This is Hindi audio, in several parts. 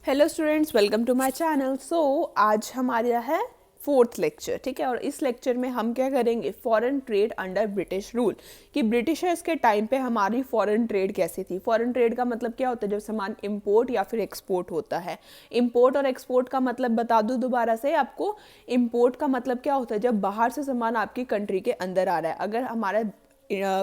Hello students, welcome to my channel. आज हमारा है फोर्थ लेक्चर, ठीक है। और इस लेक्चर में हम क्या करेंगे, foreign trade under British rule, कि ब्रिटिशर्स के टाइम पे हमारी फॉरेन ट्रेड कैसी थी। फॉरेन ट्रेड का मतलब क्या होता है, जब सामान इंपोर्ट या फिर एक्सपोर्ट होता है। इंपोर्ट और एक्सपोर्ट का मतलब बता दूं दोबारा से आपको। इंपोर्ट का मतलब क्या होता है, जब बाहर से सामान आपकी कंट्री के अंदर आ रहा है। अगर हमारा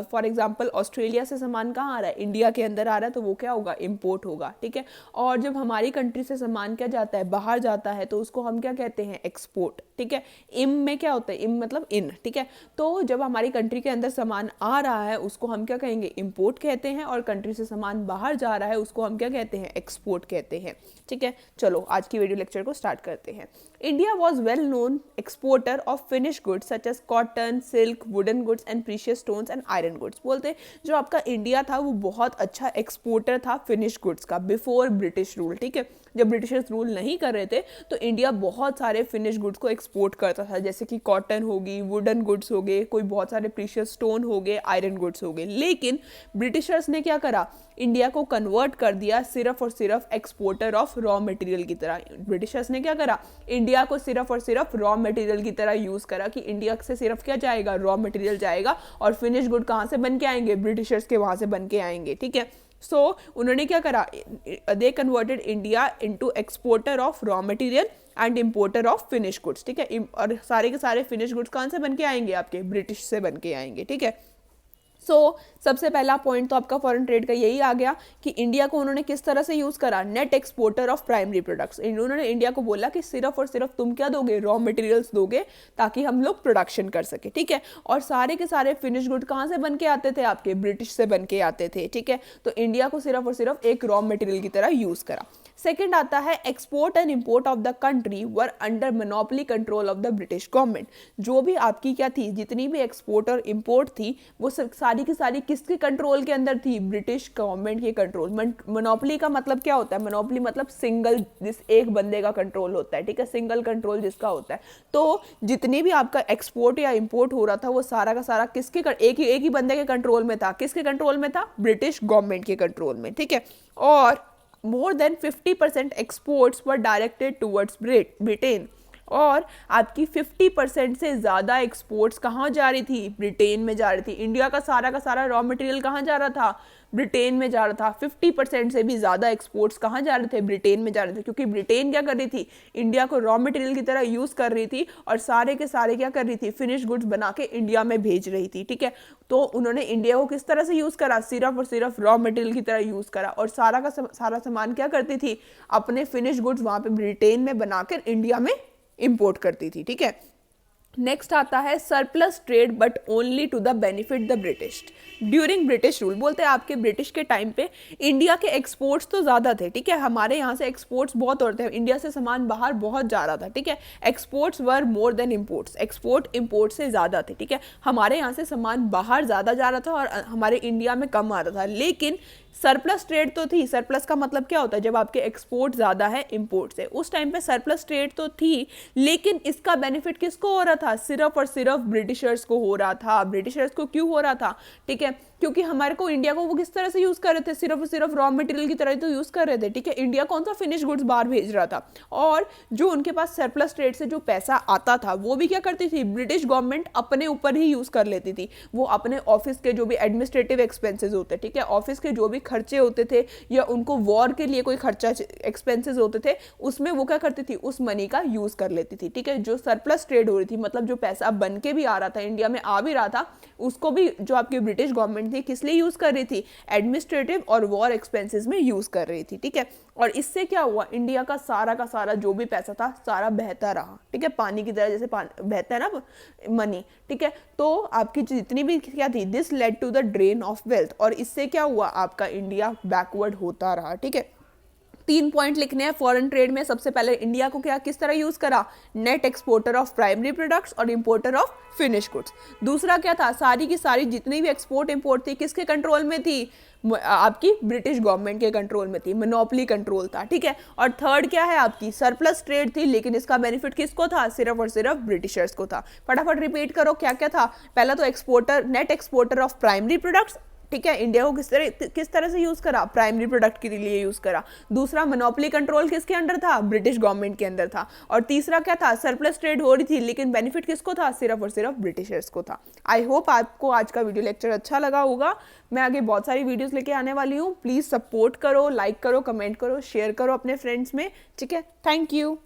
फॉर एग्जाम्पल ऑस्ट्रेलिया से सामान कहाँ आ रहा है, इंडिया के अंदर आ रहा है, तो वो क्या होगा, इंपोर्ट होगा, ठीक है। और जब हमारी कंट्री से सामान क्या जाता है, बाहर जाता है, तो उसको हम क्या कहते हैं, एक्सपोर्ट, ठीक है। इम में क्या होता है, इम मतलब इन, ठीक है। तो जब हमारी कंट्री के अंदर सामान आ रहा है उसको हम क्या कहेंगे, इंपोर्ट कहते हैं। और कंट्री से सामान बाहर जा रहा है उसको हम क्या कहते हैं, एक्सपोर्ट कहते हैं, ठीक है। चलो आज की वीडियो लेक्चर को स्टार्ट करते हैं। India was well known exporter of finish goods such as cotton, silk, wooden goods and precious stones and iron goods. बोलते जो आपका इंडिया था वो बहुत अच्छा एक्सपोर्टर था फिनिश गुड्स का, बिफोर ब्रिटिश रूल, ठीक है। जब ब्रिटिशर्स रूल नहीं कर रहे थे तो इंडिया बहुत सारे फिनिश गुड्स को एक्सपोर्ट करता था, जैसे कि कॉटन होगी, वुडन गुड्स हो गए, कोई बहुत सारे प्रीशियस स्टोन हो गए, आयरन गुड्स हो गए। लेकिन ब्रिटिशर्स ने क्या करा, इंडिया को कन्वर्ट कर दिया सिर्फ और सिर्फ एक्सपोर्टर ऑफ रॉ मटेरियल की तरह। ब्रिटिशर्स ने क्या करा, इंडिया को सिर्फ और सिर्फ रॉ मटेरियल की तरह यूज करा, कि इंडिया से सिर्फ क्या जाएगा, रॉ मटेरियल जाएगा, और फिनिश गुड कहाँ से बन के आएंगे, ब्रिटिशर्स के वहां से बन के आएंगे, ठीक है। उन्होंने क्या करा, they converted India into exporter of raw material and importer of finish goods, ठीक है। और सारे के सारे फिनिश गुड्स कहाँ से बन के आएंगे, आपके ब्रिटिश से बन के आएंगे, ठीक है। सबसे पहला पॉइंट तो आपका फॉरेन ट्रेड का यही आ गया कि इंडिया को उन्होंने किस तरह से यूज करा, net exporter of primary products. उन्होंने इंडिया को बोला कि सिर्फ और सिर्फ तुम क्या दोगे, रॉ मटेरियल्स दोगे, ताकि हम लोग प्रोडक्शन कर सके, ठीक है। और सारे के सारे फिनिश गुड कहाँ से बन के आते थे, आपके ब्रिटिश से बन के आते थे, ठीक है। तो इंडिया को सिर्फ और सिर्फ एक रॉ मटेरियल की तरह यूज करा। सेकेंड आता है, export and import of the country were under monopoly control of the British government. जो भी आपकी क्या थी, जितनी भी एक्सपोर्ट और इंपोर्ट थी, वो सारी की सारी किसके कंट्रोल के अंदर थी, ब्रिटिश गवर्नमेंट के कंट्रोल। मोनोपोली का मतलब क्या होता है, मोनोपोली मतलब सिंगल, जिस एक बंदे का कंट्रोल होता है, ठीक है, सिंगल कंट्रोल जिसका होता है। तो जितनी भी आपका एक्सपोर्ट या इंपोर्ट हो रहा था वो सारा का सारा किसके, एक ही बंदे के कंट्रोल में था। किसके कंट्रोल में था, ब्रिटिश गवर्नमेंट के कंट्रोल में, ठीक है। और more than 50% exports were directed towards Britain। और आपकी 50% से ज़्यादा एक्सपोर्ट्स कहाँ जा रही थी, ब्रिटेन में जा रही थी। इंडिया का सारा रॉ मटेरियल कहाँ जा रहा था, ब्रिटेन में जा रहा था। 50% से भी ज़्यादा एक्सपोर्ट्स कहाँ जा रहे थे, ब्रिटेन में जा रहे थे, क्योंकि ब्रिटेन क्या कर रही थी, इंडिया को रॉ मटेरियल की तरह यूज़ कर रही थी, और सारे के सारे क्या कर रही थी, फिनिश गुड्स बना के इंडिया में भेज रही थी, ठीक है। तो उन्होंने इंडिया को किस तरह से यूज़ करा, सिर्फ और सिर्फ रॉ मटेरियल की तरह यूज़ करा, और सारा का सारा सामान क्या करती थी, अपने फिनिश गुड्स वहाँ पे ब्रिटेन में बनाकर इंडिया में इंपोर्ट करती थी, ठीक है। नेक्स्ट आता है, surplus trade but only to the benefit the British during British rule. बोलते हैं आपके ब्रिटिश के टाइम पे इंडिया के एक्सपोर्ट्स तो ज़्यादा थे, ठीक है, हमारे यहाँ से एक्सपोर्ट्स बहुत होते हैं, इंडिया से सामान बाहर बहुत जा रहा था, ठीक है। एक्सपोर्ट्स वर more than imports, export import से ज़्यादा थे, ठीक है। हमारे यहाँ से सामान बाहर ज़्यादा जा रहा था और हमारे इंडिया में कम आ रहा था। लेकिन सरप्लस ट्रेड तो थी। सरप्लस का मतलब क्या होता है, जब आपके एक्सपोर्ट ज़्यादा है इम्पोर्ट से। उस टाइम पे सरप्लस ट्रेड तो थी, लेकिन इसका बेनिफिट किसको हो रहा था, सिर्फ और सिर्फ ब्रिटिशर्स को हो रहा था। ब्रिटिशर्स को क्यों हो रहा था, ठीक है, क्योंकि हमारे को इंडिया को वो किस तरह से यूज़ कर रहे थे, सिर्फ और सिर्फ रॉ मटेरियल की तरह तो यूज़ कर रहे थे, ठीक है। इंडिया कौन सा फिनिश गुड्स बाहर भेज रहा था, और जो उनके पास सरप्लस ट्रेड से जो पैसा आता था वो भी क्या करती थी, ब्रिटिश गवर्नमेंट अपने ऊपर ही यूज़ कर लेती थी। वो अपने ऑफिस के जो भी एडमिनिस्ट्रेटिव एक्सपेंसेस होते, ठीक है, ऑफिस के जो भी खर्चे होते थे, या उनको वॉर के लिए कोई खर्चा एक्सपेंसेस होते थे, उसमें वो क्या करती थी, उस मनी का यूज़ कर लेती थी, ठीक है। जो सरप्लस ट्रेड हो रही थी, मतलब जो पैसा बन के भी आ रहा था, इंडिया में आ भी रहा था, उसको भी जो आपकी ब्रिटिश गवर्नमेंट थी किस लिए यूज़ कर रही थी, एडमिनिस्ट्रेटिव और वॉर एक्सपेंसेस में यूज़ कर रही थी, ठीक है। और इससे क्या हुआ, इंडिया का सारा जो भी पैसा था सारा बहता रहा, ठीक है, पानी की तरह, जैसे बहता है ना मनी, ठीक है। तो आपकी जितनी भी क्या थी, this led to the drain of wealth, और इससे क्या हुआ, आपका इंडिया बैकवर्ड होता रहा, ठीक है। 3 पॉइंट लिखने हैं फॉरेन ट्रेड में। सबसे पहले इंडिया को क्या किस तरह यूज करा, net exporter of primary products और इंपोर्टर ऑफ फिनिश गुड्स। दूसरा क्या था, सारी की सारी जितनी भी एक्सपोर्ट इंपोर्ट थी किसके कंट्रोल में थी, आपकी ब्रिटिश गवर्नमेंट के कंट्रोल में थी, मोनोपोली कंट्रोल था, ठीक है। और थर्ड क्या है, आपकी सरप्लस ट्रेड थी, लेकिन इसका बेनिफिट किसको था, सिर्फ और सिर्फ ब्रिटिशर्स को था। फटाफट रिपीट करो क्या क्या था। पहला तो exporter, net exporter of primary products, ठीक है, इंडिया को किस तरह से यूज करा, प्राइमरी प्रोडक्ट के लिए यूज करा। दूसरा, मोनोपोली कंट्रोल किसके अंडर था, ब्रिटिश गवर्नमेंट के अंदर था। और तीसरा क्या था, सरप्लस ट्रेड हो रही थी लेकिन बेनिफिट किसको था, सिर्फ और सिर्फ ब्रिटिशर्स को था। आई होप आपको आज का वीडियो लेक्चर अच्छा लगा होगा। मैं आगे बहुत सारी वीडियोस लेके आने वाली हूँ। प्लीज सपोर्ट करो, लाइक करो, कमेंट करो, शेयर करो अपने फ्रेंड्स में। ठीक है, थैंक यू।